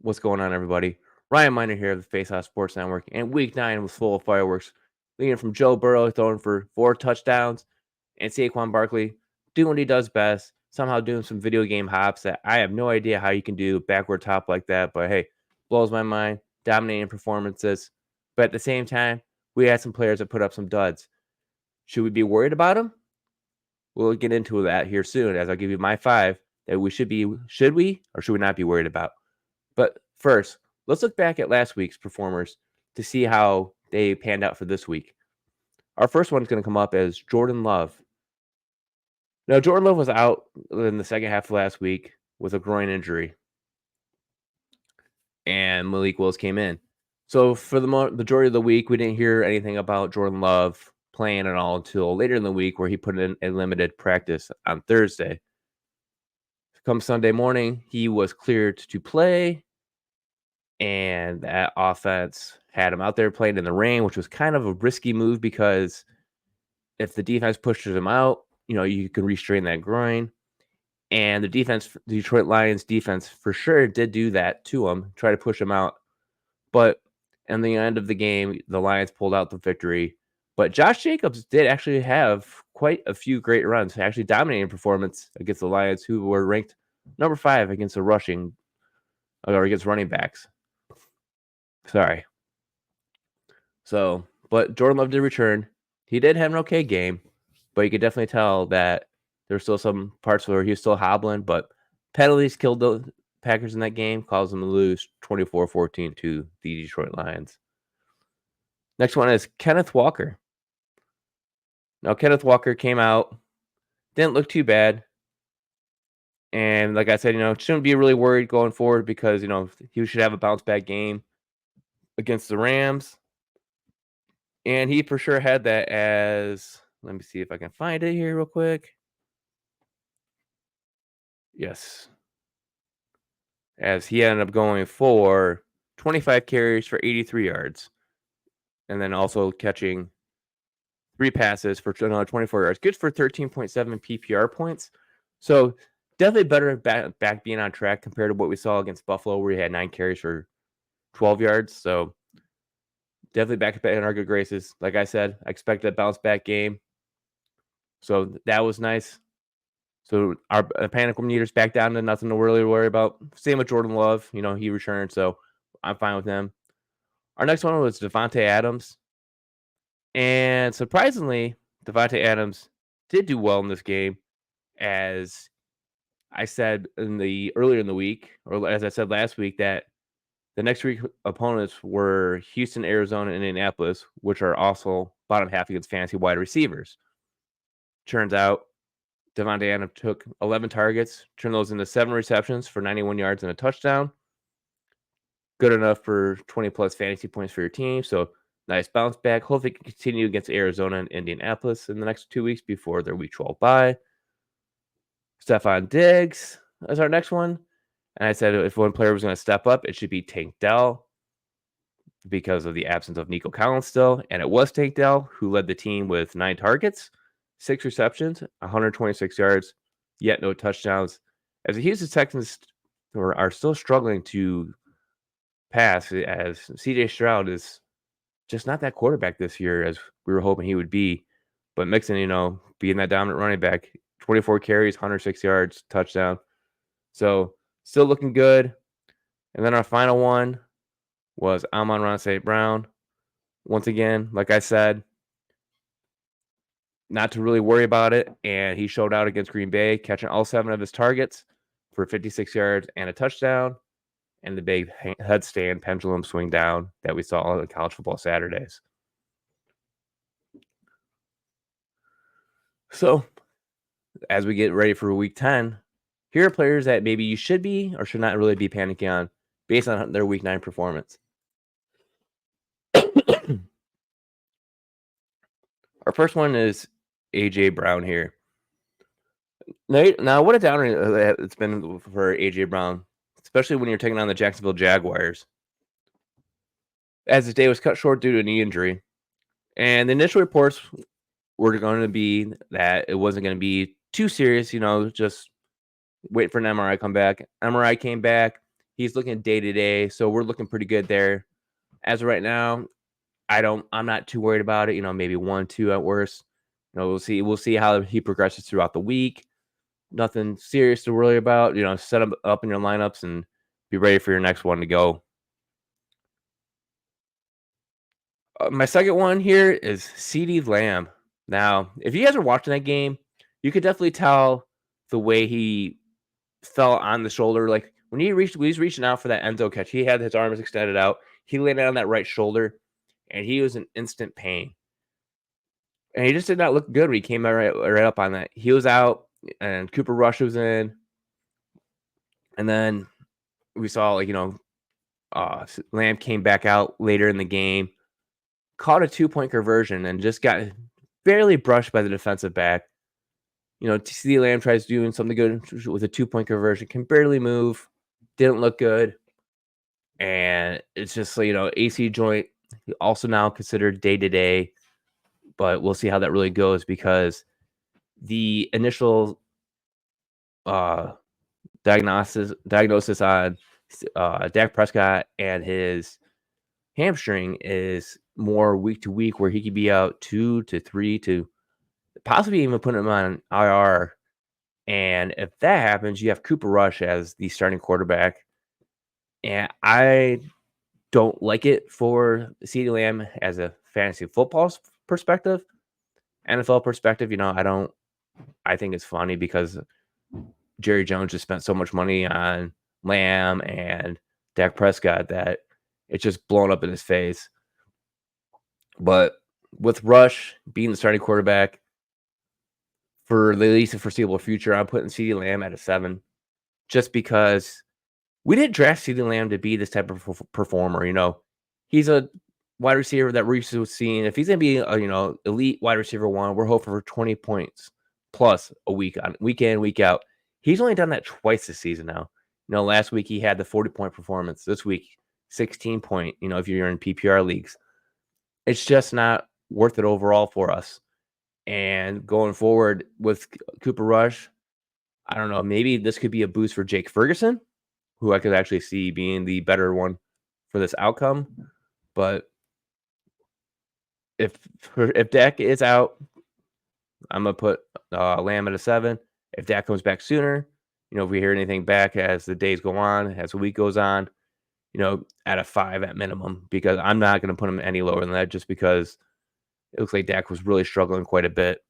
What's going on, everybody? Ryan Miner here of the Face Off Sports Network, and Week 9 was full of fireworks, leading from Joe Burrow throwing for 4 touchdowns, and Saquon Barkley doing what he does best, somehow doing some video game hops that I have no idea how you can do backward top like that, but hey, blows my mind, dominating performances. But at the same time, we had some players that put up some duds. Should we be worried about them? We'll get into that here soon, as I'll give you my 5 that we should we or should we not be worried about. But first, let's look back at last week's performers to see how they panned out for this week. Our first one is going to come up as Jordan Love. Now, Jordan Love was out in the second half of last week with a groin injury, and Malik Willis came in. So for the majority of the week, we didn't hear anything about Jordan Love playing at all until later in the week, where he put in a limited practice on Thursday. Come Sunday morning, he was cleared to play, and that offense had him out there playing in the rain, which was kind of a risky move because if the defense pushes him out, you can restrain that groin. And the Detroit Lions defense for sure did do that to him, try to push him out. But in the end of the game, the Lions pulled out the victory. But Josh Jacobs did actually have quite a few great runs, actually dominating performance against the Lions, who were ranked number 5 against the rushing or against running backs. Sorry. So, but Jordan Love did return. He did have an okay game, but you could definitely tell that there's still some parts where he was still hobbling, but penalties killed the Packers in that game, caused them to lose 24-14 to the Detroit Lions. Next one is Kenneth Walker. Now, Kenneth Walker came out, didn't look too bad. And like I said, shouldn't be really worried going forward because, he should have a bounce back game against the Rams. And he for sure had that as, let me see if I can find it here real quick. Yes. As he ended up going for 25 carries for 83 yards. And then also catching 3 passes for another 24 yards. Good for 13.7 PPR points. So definitely better back being on track compared to what we saw against Buffalo, where he had 9 carries for 12 yards. So definitely back in our good graces. Like I said, I expected a bounce back game. So that was nice. So our panic meter's back down to nothing to really worry about. Same with Jordan Love. He returned, so I'm fine with him. Our next one was Devontae Adams. And surprisingly, Devontae Adams did do well in this game. As I said earlier in the week, or as I said last week, that the next week opponents were Houston, Arizona, and Indianapolis, which are also bottom half against fantasy wide receivers. Turns out Devontae Adams took 11 targets, turned those into 7 receptions for 91 yards and a touchdown. Good enough for 20-plus fantasy points for your team. So nice bounce back. Hopefully it can continue against Arizona and Indianapolis in the next 2 weeks before their Week 12 bye. Stephon Diggs is our next one. And I said if one player was going to step up, it should be Tank Dell because of the absence of Nico Collins still. And it was Tank Dell who led the team with 9 targets, 6 receptions, 126 yards, yet no touchdowns. As the Houston Texans are still struggling to pass, as CJ Stroud is just not that quarterback this year as we were hoping he would be. But Mixon, being that dominant running back, 24 carries, 106 yards, touchdown. So still looking good. And then our final one was Amon-Ra St. Brown. Once again, like I said, not to really worry about it. And he showed out against Green Bay, catching all 7 of his targets for 56 yards and a touchdown. And the big headstand pendulum swing down that we saw on college football Saturdays. So, as we get ready for Week 10, here are players that maybe you should be or should not really be panicking on based on their Week 9 performance. Our first one is A.J. Brown here. Now, what a downer it's been for A.J. Brown, especially when you're taking on the Jacksonville Jaguars, as his day was cut short due to a knee injury. And the initial reports were going to be that it wasn't going to be too serious, just wait for an MRI come back. MRI came back. He's looking day to day, so we're looking pretty good there. As of right now, I'm not too worried about it. Maybe 1-2 at worst. We'll see how he progresses throughout the week. Nothing serious to worry about. Set him up in your lineups and be ready for your next one to go. My second one here is CeeDee Lamb. Now, if you guys are watching that game, you could definitely tell the way he fell on the shoulder. Like when he was reaching out for that end zone catch, he had his arms extended out. He landed on that right shoulder, and he was in instant pain. And he just did not look good when he came right up on that. He was out, and Cooper Rush was in, and then we saw Lamb came back out later in the game, caught a 2-point conversion, and just got barely brushed by the defensive back. CeeDee Lamb tries doing something good with a 2-point conversion, can barely move, didn't look good. And it's just, AC joint, also now considered day to day, but we'll see how that really goes because the initial diagnosis on Dak Prescott and his hamstring is more week to week, where he could be out 2 to 3 to possibly even put him on IR. And if that happens, you have Cooper Rush as the starting quarterback. And I don't like it for CeeDee Lamb as a fantasy football perspective. NFL perspective, I think it's funny because Jerry Jones just spent so much money on Lamb and Dak Prescott that it's just blown up in his face. But with Rush being the starting quarterback for at least the foreseeable future, I'm putting CeeDee Lamb at a 7 just because we didn't draft CeeDee Lamb to be this type of performer. He's a wide receiver that we're seeing. If he's going to be a, elite wide receiver 1, we're hoping for 20 points plus a week in, week out. He's only done that twice this season now. Last week he had the 40-point performance. This week, 16-point, if you're in PPR leagues. It's just not worth it overall for us. And going forward with Cooper Rush, I don't know, maybe this could be a boost for Jake Ferguson, who I could actually see being the better one for this outcome. But if Dak is out, I'm going to put Lamb at a 7. If Dak comes back sooner, if we hear anything back as the days go on, as the week goes on, at a 5 at minimum, because I'm not going to put him any lower than that just because it looks like Dak was really struggling quite a bit.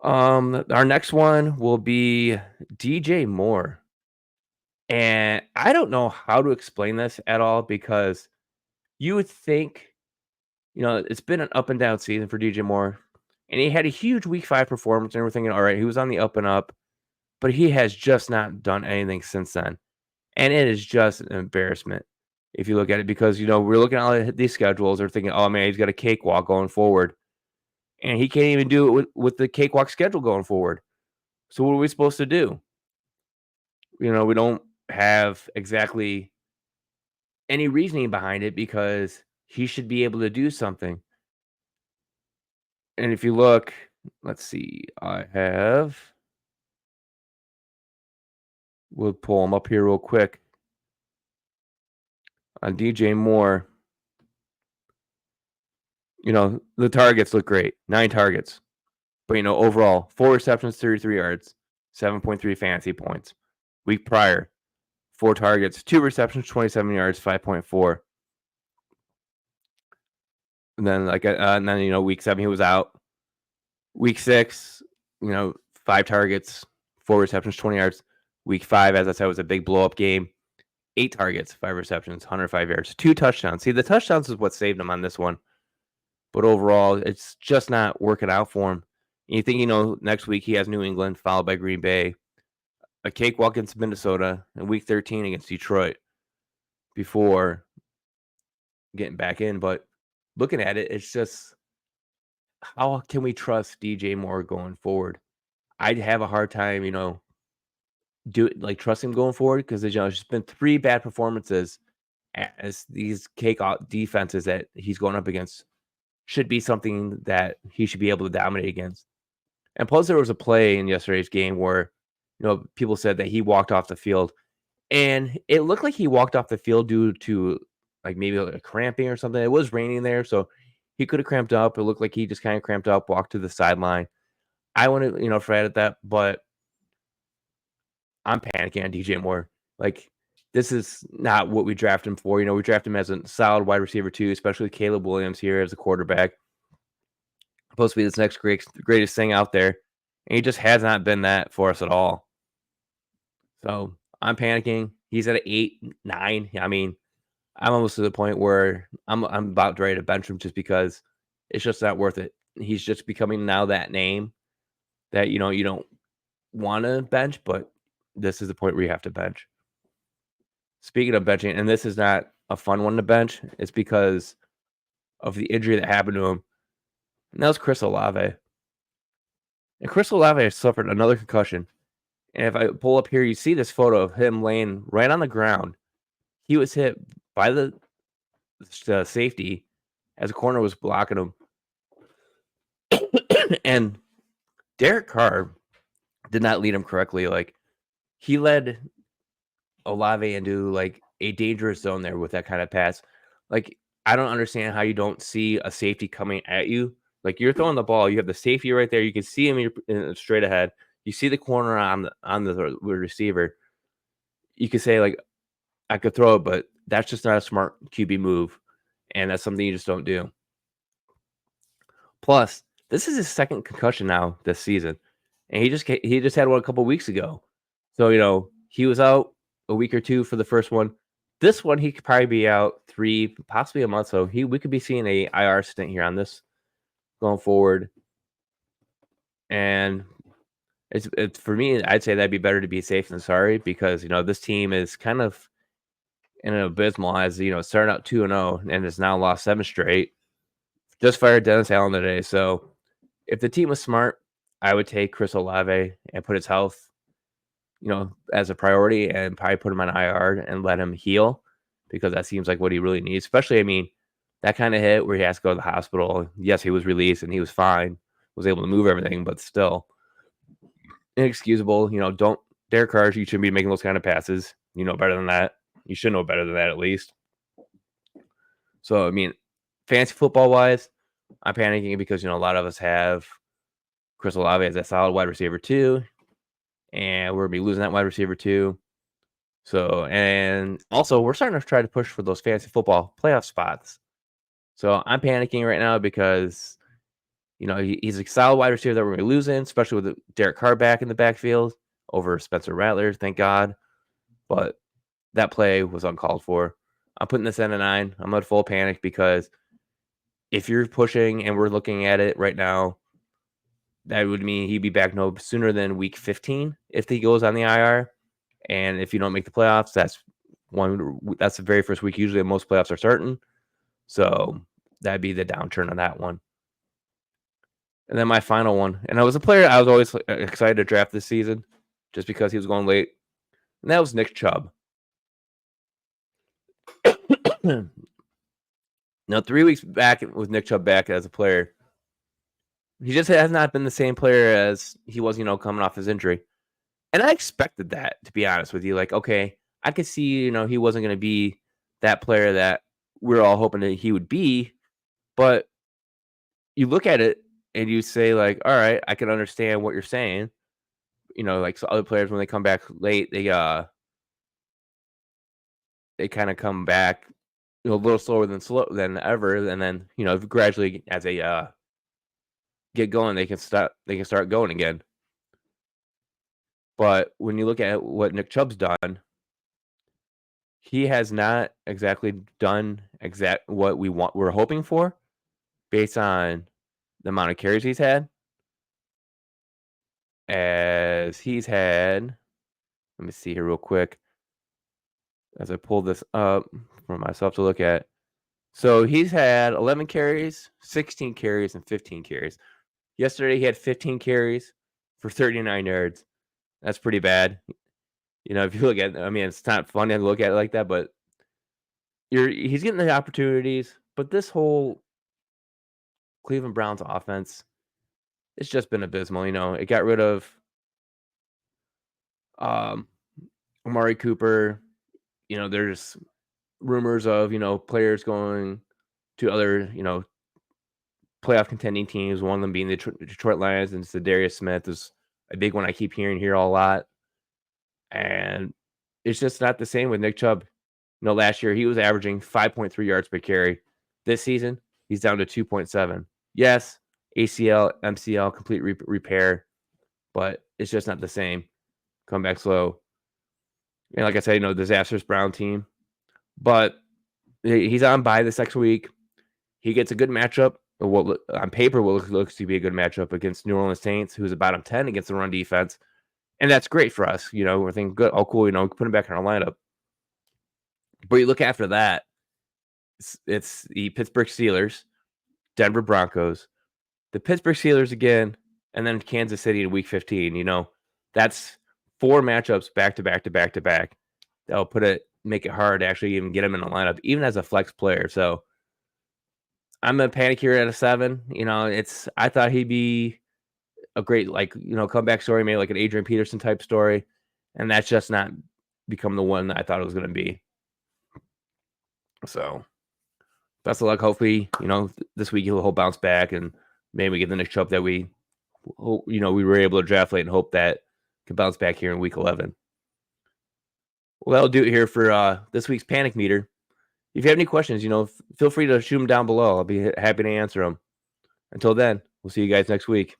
Our next one will be DJ Moore. And I don't know how to explain this at all because you would think, it's been an up and down season for DJ Moore. And he had a huge week 5 performance and everything. All right, he was on the up and up, but he has just not done anything since then. And it is just an embarrassment if you look at it because, we're looking at all these schedules. We're thinking, oh, man, he's got a cakewalk going forward. And he can't even do it with the cakewalk schedule going forward. So what are we supposed to do? We don't have exactly any reasoning behind it because he should be able to do something. And if you look, let's see, we'll pull him up here real quick. On DJ Moore, the targets look great. 9 targets. But, overall, 4 receptions, 33 yards, 7.3 fantasy points. Week prior, 4 targets, 2 receptions, 27 yards, 5.4. And then, week 7, he was out. Week 6, 5 targets, 4 receptions, 20 yards. Week 5, as I said, was a big blow-up game. 8 targets, 5 receptions, 105 yards, 2 touchdowns. See, the touchdowns is what saved him on this one. But overall, it's just not working out for him. And you think, next week he has New England, followed by Green Bay, a cakewalk against Minnesota, and week 13 against Detroit before getting back in. But looking at it, it's just, how can we trust DJ Moore going forward? I'd have a hard time, trusting him going forward because there's just been 3 bad performances as these cakewalk defenses that he's going up against should be something that he should be able to dominate against. And plus, there was a play in yesterday's game where, people said that he walked off the field. And it looked like he walked off the field due to, like, maybe, like, a cramping or something. It was raining there, so he coulda cramped up. It looked like he just kinda cramped up, walked to the sideline. I wouldn't, fret at that, but I'm panicking on DJ Moore. Like, this is not what we drafted him for. We drafted him as a solid wide receiver too, especially with Caleb Williams here as a quarterback. Supposed to be this next greatest thing out there, and he just has not been that for us at all. So I'm panicking. He's at an 8, 9. I mean, I'm almost to the point where I'm about ready to bench him just because it's just not worth it. He's just becoming now that name that you don't want to bench, but this is the point where you have to bench. Speaking of benching, and this is not a fun one to bench, it's because of the injury that happened to him. And that was Chris Olave. And Chris Olave has suffered another concussion. And if I pull up here, you see this photo of him laying right on the ground. He was hit by the safety as a corner was blocking him. And Derek Carr did not lead him correctly. Like, he led Olave into, like, a dangerous zone there with that kind of pass. Like, I don't understand how you don't see a safety coming at you. Like, you're throwing the ball, you have the safety right there. You can see him straight ahead. You see the corner on the receiver. You could say, like, I could throw it, but that's just not a smart QB move, and that's something you just don't do. Plus, this is his second concussion now this season, and he just had one a couple weeks ago. So he was out a week or two for the first one. This one he could probably be out 3, possibly a month. So we could be seeing a IR stint here on this going forward. And it's for me, I'd say that'd be better to be safe than sorry because this team is kind of in an abysmal as starting out 2-0 and has now lost 7 straight. Just fired Dennis Allen today. So if the team was smart, I would take Chris Olave and put his health as a priority and probably put him on IR and let him heal because that seems like what he really needs. Especially, I mean, that kind of hit where he has to go to the hospital. Yes, he was released and he was fine, was able to move everything, but still inexcusable. Derek Carr, you shouldn't be making those kind of passes. You know better than that. You should know better than that at least. So, I mean, fantasy football wise, I'm panicking because a lot of us have Chris Olave as a solid wide receiver too, and we're gonna be losing that wide receiver too. So, and also we're starting to try to push for those fantasy football playoff spots. So I'm panicking right now because he's a solid wide receiver that we're gonna be losing, especially with Derek Carr back in the backfield over Spencer Rattler, thank God. But that play was uncalled for. I'm putting this in a 9. I'm at full panic because if you're pushing and we're looking at it right now, that would mean he'd be back no sooner than week 15 if he goes on the IR. And if you don't make the playoffs, that's the very first week usually most playoffs are starting. So that'd be the downturn on that one. And then my final one, and I was a player I was always excited to draft this season just because he was going late, and that was Nick Chubb. Now, 3 weeks back with Nick Chubb back as a player, he just has not been the same player as he was, coming off his injury. And I expected that, to be honest with you. Like, okay, I could see, he wasn't going to be that player that we're all hoping that he would be. But you look at it and you say, like, all right, I can understand what you're saying. Like so other players when they come back late, they kind of come back a little slower than ever, and then gradually as they get going, they can start going again. But when you look at what Nick Chubb's done, he has not exactly done what we're hoping for based on the amount of carries he's had. As he's had, let me see here real quick as I pull this up for myself to look at. So he's had 11 carries, 16 carries, and 15 carries. Yesterday he had 15 carries for 39 yards. That's pretty bad. If you look at, I mean, it's not fun to look at it like that, but he's getting the opportunities. But this whole Cleveland Browns offense, it's just been abysmal. It got rid of Amari Cooper. There's rumors of players going to other playoff contending teams. One of them being the Detroit Lions, and Darius Smith is a big one I keep hearing here a lot. And it's just not the same with Nick Chubb. Last year he was averaging 5.3 yards per carry. This season he's down to 2.7. Yes, ACL, MCL, complete repair, but it's just not the same. Come back slow. And like I said, disastrous Brown team. But he's on bye this next week. He gets a good matchup. What on paper looks to be a good matchup against New Orleans Saints, who's a bottom 10 against the run defense. And that's great for us. We're thinking, good, oh, cool, put him back in our lineup. But you look after that, it's the Pittsburgh Steelers, Denver Broncos, the Pittsburgh Steelers again, and then Kansas City in week 15. That's 4 matchups back to back to back to back. That'll make it hard to actually even get him in the lineup, even as a flex player. So I'm gonna panic here at a 7. I thought he'd be a great comeback story, maybe like an Adrian Peterson type story, and that's just not become the one that I thought it was gonna be. So best of luck. Hopefully, this week he'll bounce back and maybe get the next Chubb that we were able to draft late and hope that can bounce back here in week 11. Well, that'll do it here for this week's Panic Meter. If you have any questions, feel free to shoot them down below. I'll be happy to answer them. Until then, we'll see you guys next week.